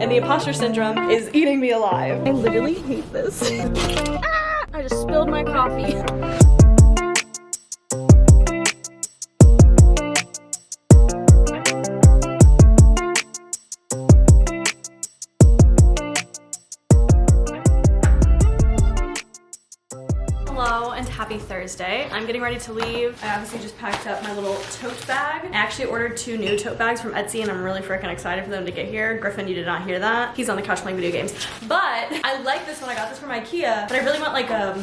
And the imposter syndrome is eating me alive. I literally hate this. Ah, I just spilled my coffee. Hello and happy Thursday. I'm getting ready to leave. I obviously just packed up my little tote bag. I actually ordered 2 new tote bags from Etsy and I'm really freaking excited for them to get here. Griffin, you did not hear that. He's on the couch playing video games. But I like this one. I got this from Ikea, but I really want like a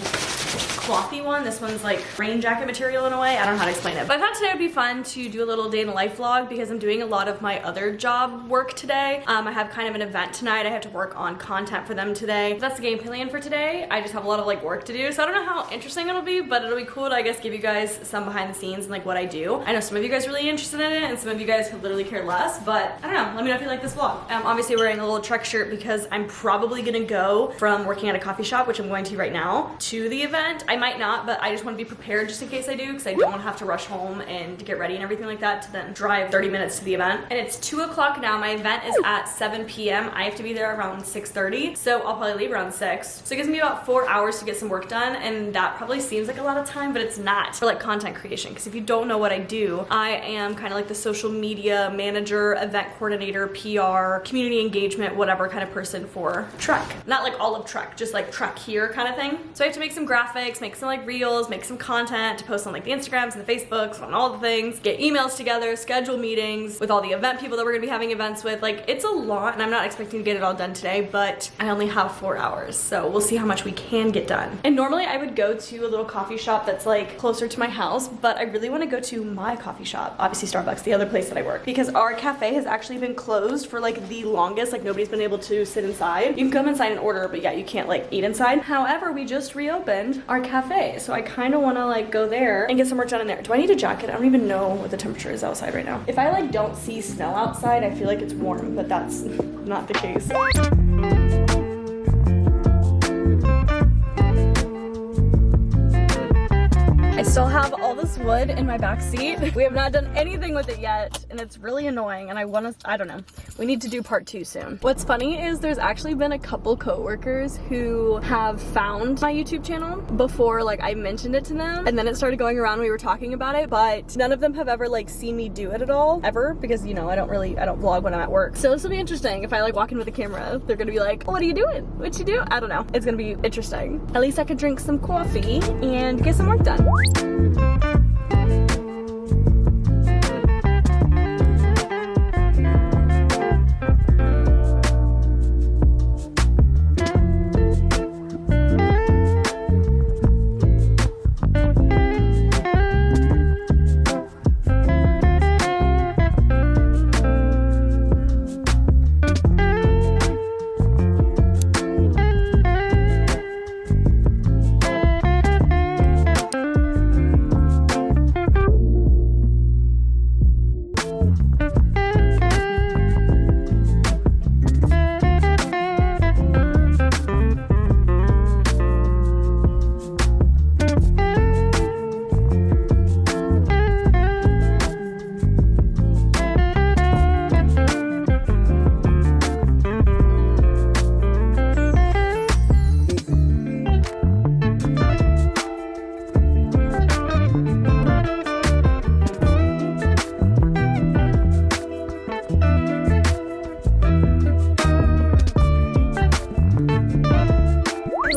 clothy one. This one's like rain jacket material in a way. I don't know how to explain it. But I thought today would be fun to do a little day in the life vlog because I'm doing a lot of my other job work today. I have kind of an event tonight. I have to work on content for them today. So that's the game plan for today. I just have a lot of like work to do. So I don't know how interesting it'll be, but it'll be cool to I guess give you guys some behind the scenes and like what I do. I know some of you guys are really interested in it and some of you guys could literally care less, but I don't know. Let me know if you like this vlog. I'm obviously wearing a little Trek shirt because I'm probably gonna go from working at a coffee shop, which I'm going to right now, to the event. I might not, but I just want to be prepared just in case I do because I don't want to have to rush home and get ready and everything like that to then drive 30 minutes to the event. And it's 2 o'clock now. My event is at 7 p.m. I have to be there around 6:30, so I'll probably leave around 6. So it gives me about 4 hours to get some work done, and that probably seems like a lot of time, but it's not for like content creation. Because if you don't know what I do, I am kind of like the social media manager, event coordinator, PR, community engagement, whatever kind of person for Trek. Not like all of Trek, just like Trek here kind of thing. So I have to make some graphics, make some like reels, make some content to post on like the Instagrams and the Facebooks, on all the things, get emails together, schedule meetings with all the event people that we're gonna be having events with. Like it's a lot and I'm not expecting to get it all done today, but I only have 4 hours. So we'll see how much we can get done. And normally I would go to a little coffee shop that's like closer to my house, but I really want to go to my coffee shop, obviously Starbucks, the other place that I work, because our cafe has actually been closed for like the longest. Like nobody's been able to sit inside. You can come inside and order, but yeah, you can't like eat inside. However, we just reopened our cafe, so I kind of want to like go there and get some work done in there. Do I need a jacket? I don't even know what the temperature is outside right now. If I like don't see snow outside, I feel like it's warm, but that's not the case. I still have all this wood in my back seat. We have not done anything with it yet, and it's really annoying, and I don't know. We need to do part 2 soon. What's funny is there's actually been a couple coworkers who have found my YouTube channel before like I mentioned it to them, and then it started going around, we were talking about it, but none of them have ever like seen me do it at all, ever, because you know, I don't vlog when I'm at work. So this will be interesting. If I like walk in with a camera, they're gonna be like, what are you doing? What you do? I don't know. It's gonna be interesting. At least I could drink some coffee and get some work done.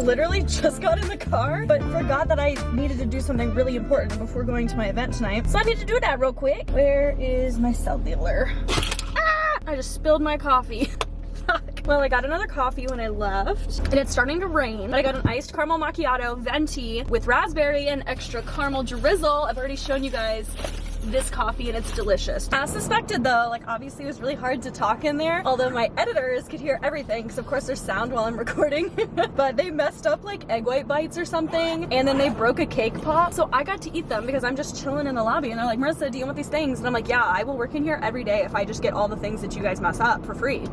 Literally just got in the car, but forgot that I needed to do something really important before going to my event tonight. So I need to do that real quick. Where is my cellular? Ah! I just spilled my coffee. Well, I got another coffee when I left, and it's starting to rain, but I got an iced caramel macchiato venti with raspberry and extra caramel drizzle. I've already shown you guys this coffee and it's delicious. As suspected though, like obviously it was really hard to talk in there, although my editors could hear everything because of course there's sound while I'm recording. But they messed up like egg white bites or something, and then they broke a cake pop, so I got to eat them because I'm just chilling in the lobby, and they're like, Marissa, do you want these things? And I'm like, yeah, I will work in here every day if I just get all the things that you guys mess up for free.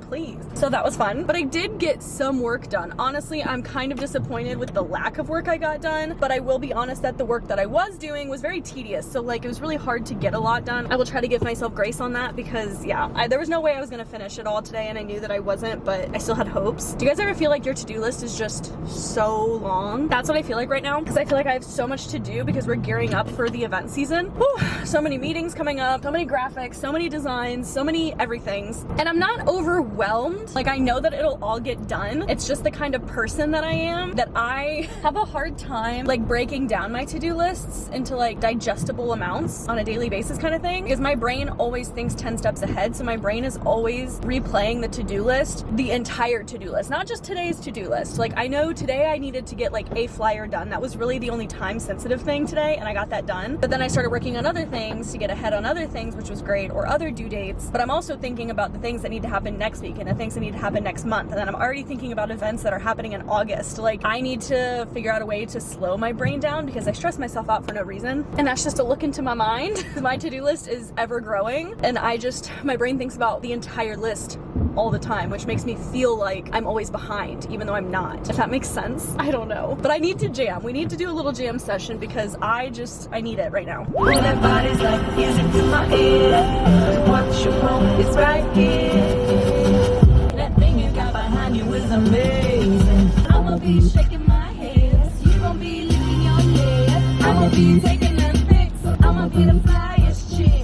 Please. So that was fun, but I did get some work done. Honestly, I'm kind of disappointed with the lack of work I got done, but I will be honest that the work that I was doing was very tedious. So like it was really hard to get a lot done. I will try to give myself grace on that because yeah, there was no way I was gonna finish it all today, and I knew that I wasn't, but I still had hopes. Do you guys ever feel like your to-do list is just so long? That's what I feel like right now, because I feel like I have so much to do because we're gearing up for the event season. Whew, so many meetings coming up, so many graphics, so many designs, so many everythings. And I'm not overwhelmed. Like, I know that it'll all get done. It's just the kind of person that I am that I have a hard time like breaking down my to-do lists into like digestible amounts on a daily basis kind of thing, because my brain always thinks 10 steps ahead. So my brain is always replaying the to-do list, the entire to-do list, not just today's to-do list. Like, I know today I needed to get like a flyer done. That was really the only time sensitive thing today, and I got that done. But then I started working on other things to get ahead on other things, which was great, or other due dates. But I'm also thinking about the things that need to happen next week and the things that need to happen next month. And then I'm already thinking about events that are happening in August. Like, I need to figure out a way to slow my brain down because I stress myself out for no reason. And that's just a look into my mind. My to-do list is ever growing, and my brain thinks about the entire list all the time, which makes me feel like I'm always behind, even though I'm not. If that makes sense, I don't know. But I need to jam. We need to do a little jam session because I need it right now. That body's like music to my ear. What you want is right here. That thing you got behind you is amazing. I'ma be shaking my head. You gon' be licking your head. I'ma be taking them pics. I'ma be the flyest chick.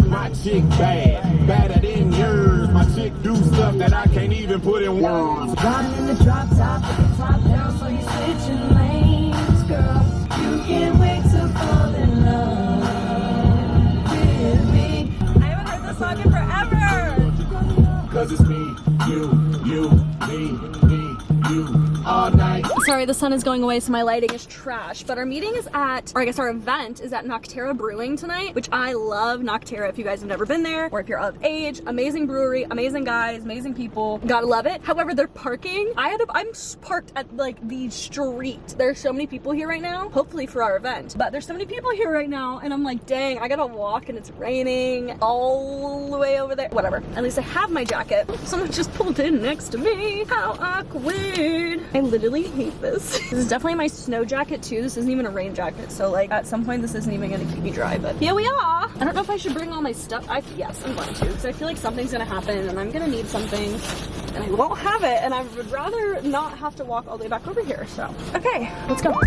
My chick bad, badder than yours. My chick do stuff that I can't even put in words. Riding in the drop top, with the top down, so you switching lanes, girl. You can't wait to fall in love with me. I haven't heard this song in forever. Cause it's me, you, me, you, all night. Sorry, the sun is going away, so my lighting is trash. But our meeting is at, or I guess our event is at Nocterra Brewing tonight, which I love Nocterra. If you guys have never been there, or if you're of age, amazing brewery, amazing guys, amazing people, gotta love it. However, their parking, I'm parked at like the street. There's so many people here right now, hopefully for our event, but there's so many people here right now, and I'm like, dang, I gotta walk, and it's raining all the way over there. Whatever, at least I have my jacket. Someone just pulled in next to me. How awkward. I literally hate this. This is definitely my snow jacket too. This isn't even a rain jacket, so like at some point this isn't even gonna keep me dry, but here we are. I don't know if I should bring all my stuff. Yes, I'm going to, because I feel like something's gonna happen and I'm gonna need something and I won't have it, and I would rather not have to walk all the way back over here. So okay, let's go.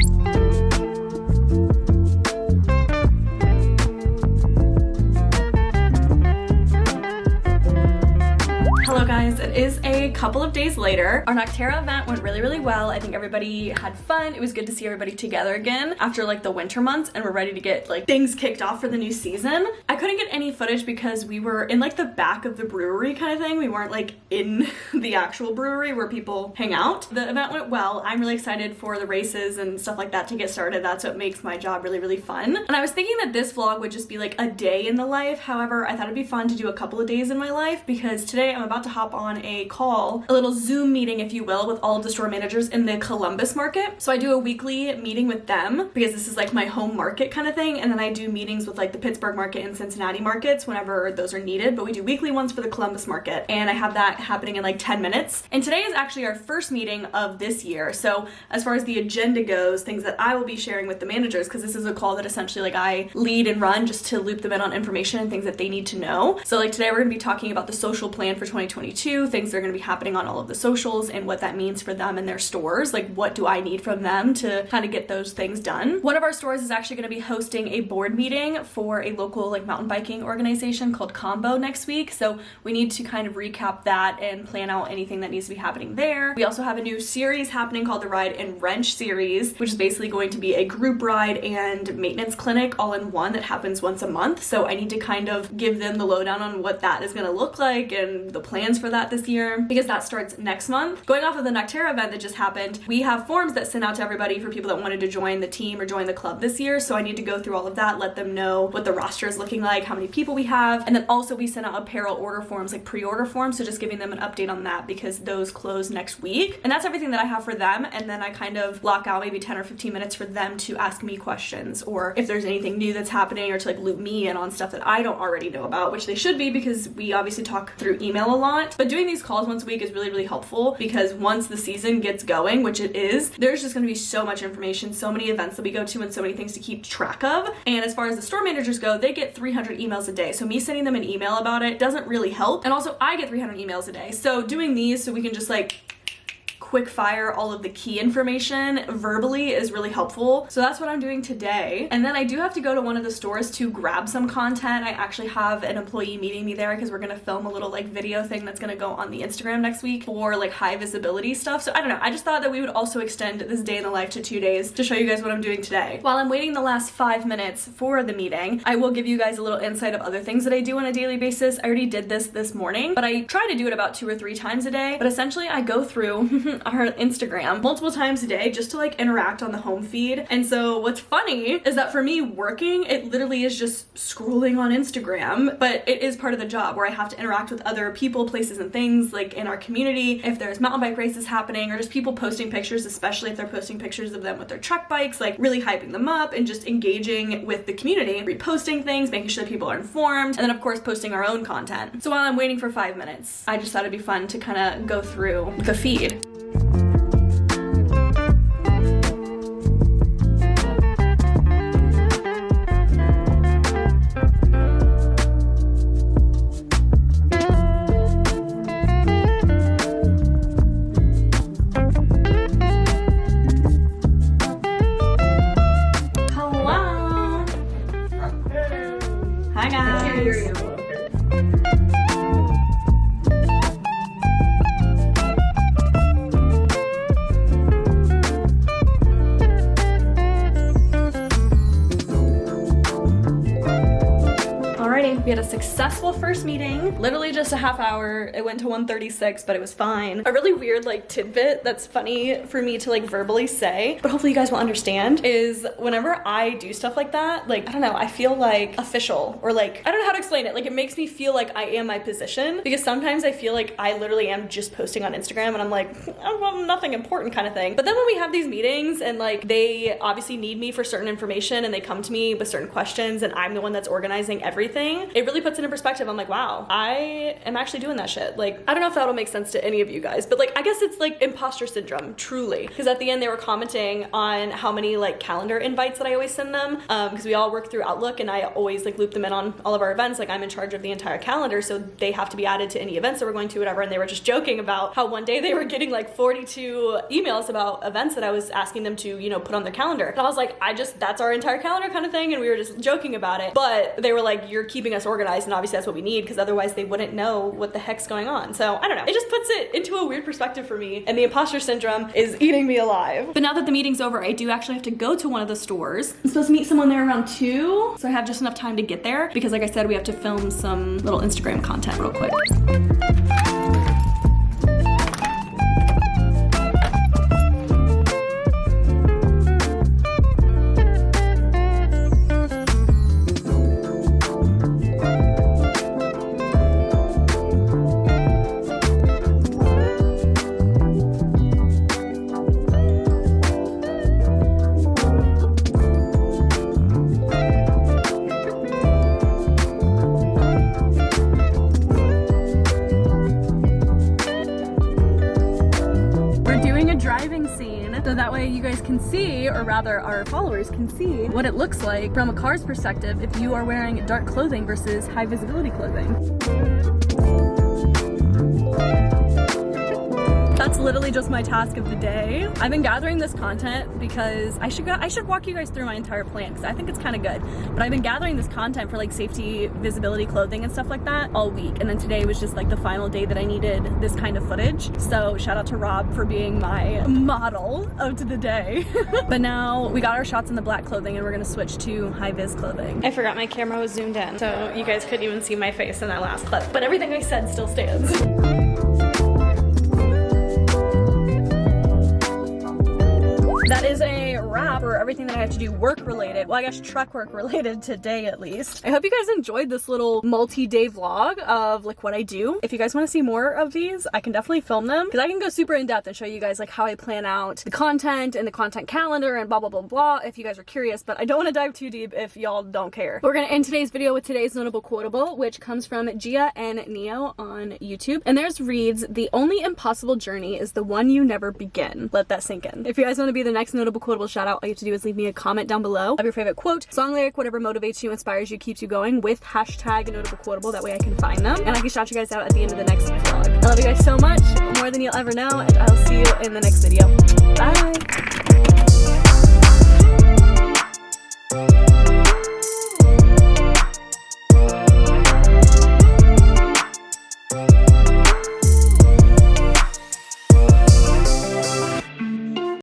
Hello guys, it is a couple of days later. Our Nocterra event went really, really well. I think everybody had fun. It was good to see everybody together again after like the winter months, and we're ready to get like things kicked off for the new season. I couldn't get any footage because we were in like the back of the brewery kind of thing. We weren't like in the actual brewery where people hang out. The event went well. I'm really excited for the races and stuff like that to get started. That's what makes my job really, really fun. And I was thinking that this vlog would just be like a day in the life. However, I thought it'd be fun to do a couple of days in my life because today I'm about to hop on a call, a little Zoom meeting, if you will, with all of the store managers in the Columbus market. So I do a weekly meeting with them because this is like my home market kind of thing. And then I do meetings with like the Pittsburgh market and Cincinnati markets whenever those are needed. But we do weekly ones for the Columbus market. And I have that happening in like 10 minutes. And today is actually our first meeting of this year. So as far as the agenda goes, things that I will be sharing with the managers, because this is a call that essentially like I lead and run just to loop them in on information and things that they need to know. So like today we're going to be talking about the social plan for 2022, things that are going to be happening on all of the socials and what that means for them and their stores. Like, what do I need from them to kind of get those things done? One of our stores is actually going to be hosting a board meeting for a local like mountain biking organization called Combo next week. So we need to kind of recap that and plan out anything that needs to be happening there. We also have a new series happening called the Ride and Wrench series, which is basically going to be a group ride and maintenance clinic all in one that happens once a month. So I need to kind of give them the lowdown on what that is going to look like and the plans for that this year, because that starts next month. Going off of the Nocterra event that just happened, we have forms that sent out to everybody for people that wanted to join the team or join the club this year. So I need to go through all of that, let them know what the roster is looking like, how many people we have, and then also we sent out apparel order forms, like pre-order forms, so just giving them an update on that because those close next week. And that's everything that I have for them, and then I kind of block out maybe 10 or 15 minutes for them to ask me questions, or if there's anything new that's happening, or to like loop me in on stuff that I don't already know about, which they should be because we obviously talk through email a lot. But doing these calls once a week is really, really helpful because once the season gets going, which it is, there's just gonna be so much information, so many events that we go to and so many things to keep track of. And as far as the store managers go, they get 300 emails a day. So me sending them an email about it doesn't really help. And also I get 300 emails a day. So doing these so we can just like quick fire all of the key information verbally is really helpful. So that's what I'm doing today. And then I do have to go to one of the stores to grab some content. I actually have an employee meeting me there because we're gonna film a little like video thing that's gonna go on the Instagram next week for like high visibility stuff. So I don't know, I just thought that we would also extend this day in the life to 2 days to show you guys what I'm doing today. While I'm waiting the last 5 minutes for the meeting, I will give you guys a little insight of other things that I do on a daily basis. I already did this morning, but I try to do it about 2 or 3 times a day. But essentially I go through our Instagram multiple times a day just to like interact on the home feed. And so what's funny is that for me working, it literally is just scrolling on Instagram, but it is part of the job where I have to interact with other people, places, and things like in our community. If there's mountain bike races happening or just people posting pictures, especially if they're posting pictures of them with their truck bikes, like really hyping them up and just engaging with the community, reposting things, making sure that people are informed, and then of course posting our own content. So while I'm waiting for 5 minutes, I just thought it'd be fun to kind of go through the feed. We had a successful first meeting, literally just a half hour. It went to 1:36, but it was fine. A really weird like tidbit that's funny for me to like verbally say, but hopefully you guys will understand, is whenever I do stuff like that, like, I don't know, I feel like official or like, I don't know how to explain it. Like it makes me feel like I am my position because sometimes I feel like I literally am just posting on Instagram and I'm like, oh, well, nothing important kind of thing. But then when we have these meetings and like they obviously need me for certain information and they come to me with certain questions and I'm the one that's organizing everything, it really puts it in perspective. I'm like, wow, I am actually doing that shit. Like, I don't know if that'll make sense to any of you guys, but like, I guess it's like imposter syndrome, truly. Because at the end they were commenting on how many like calendar invites that I always send them. Because we all work through Outlook and I always like loop them in on all of our events. Like I'm in charge of the entire calendar, so they have to be added to any events that we're going to, whatever. And they were just joking about how one day they were getting like 42 emails about events that I was asking them to, you know, put on their calendar. And I was like, that's our entire calendar kind of thing. And we were just joking about it. But they were like, you're keeping us organized, and obviously that's what we need because otherwise they wouldn't know what the heck's going on. So I don't know, it just puts it into a weird perspective for me, and the imposter syndrome is eating me alive. But now that the meeting's over, I do actually have to go to one of the stores. I'm supposed to meet someone there around 2, so I have just enough time to get there because like I said, we have to film some little Instagram content real quick. So that way you guys can see, or rather our followers can see, what it looks like from a car's perspective if you are wearing dark clothing versus high visibility clothing. That's literally just my task of the day. I've been gathering this content because I should walk you guys through my entire plan because I think it's kind of good. But I've been gathering this content for like safety, visibility clothing and stuff like that all week. And then today was just like the final day that I needed this kind of footage. So shout out to Rob for being my model of the day. But now we got our shots in the black clothing and we're gonna switch to high vis clothing. I forgot my camera was zoomed in, so you guys couldn't even see my face in that last clip. But everything I said still stands. That is a wrap for everything that I have to do work related, well I guess truck work related today at least. I hope you guys enjoyed this little multi-day vlog of like what I do. If you guys want to see more of these, I can definitely film them because I can go super in depth and show you guys like how I plan out the content and the content calendar and blah blah blah blah if you guys are curious, but I don't want to dive too deep if y'all don't care. We're gonna end today's video with today's notable quotable, which comes from Gia and Neo on YouTube, and theirs reads, "The only impossible journey is the one you never begin." Let that sink in. If you guys want to be the next notable quotable shout out, all you have to do is leave me a comment down below of your favorite quote, song lyric, whatever motivates you, inspires you, keeps you going, with hashtag notable quotable. That way I can find them and I can shout you guys out at the end of the next vlog. I love you guys so much, more than you'll ever know, and I'll see you in the next video. Bye!